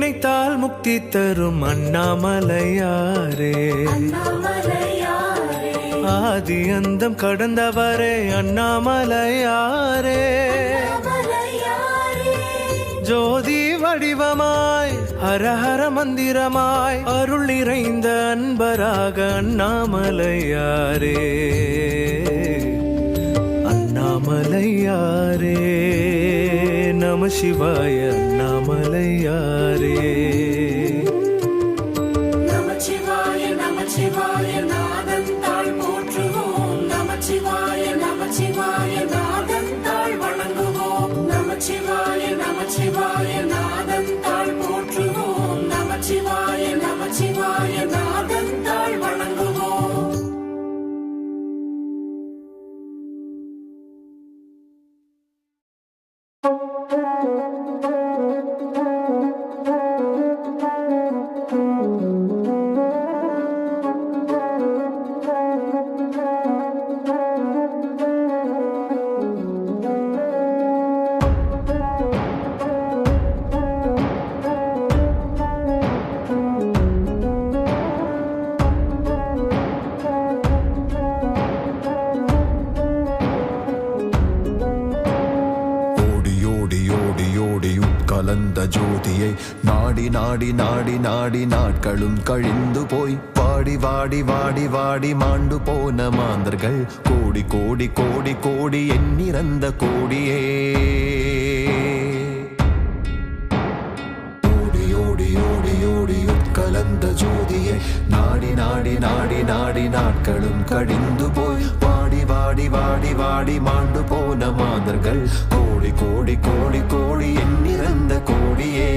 நினைத்தால் முக்தி தரும் அண்ணாமலையாரே, ஆதி அந்தம் கடந்தவரே அண்ணாமலையாரே, ஜோதி வடிவமாய் ஹரஹர மந்திரமாய் அருள் நிறைந்த அன்பராக அண்ணாமலையாரே, அண்ணாமலையாரே நம சிவாய அண்ணாமலையாரே. நமச்சிவாய நமச்சிவாய நாதன் தாழ் போற்றுவோம், நமச்சிவாய நமச்சிவாய நாதன் தாழ் வணங்குவோம், நமச்சிவாய நமச்சிவாய நாதன் தாழ் போற்றுவோம், நமச்சிவாய நமச்சிவாய நாதன் தாழ் வணங்குவோம். கலந்த ஜோதியை நாடி நாடி நாடி நாடி நாட்களும் கழிந்து போய் வாடி வாடி வாடி வாடி மாண்டு போன மாந்தர்கள் கோடி கோடி கோடி கோடி எண்ணிறந்த கோடியே. ஓடி ஓடி ஓடி ஓடி கலந்த ஜோதியை நாடி நாடி நாடி நாடி நாட்களும் கழிந்து போய் வாடி வாடி வாடி வாடி மாண்டு போன மாந்தர்கள் கோடி கோடி கோடி கோடி எண்ணிறந்த கோடியே.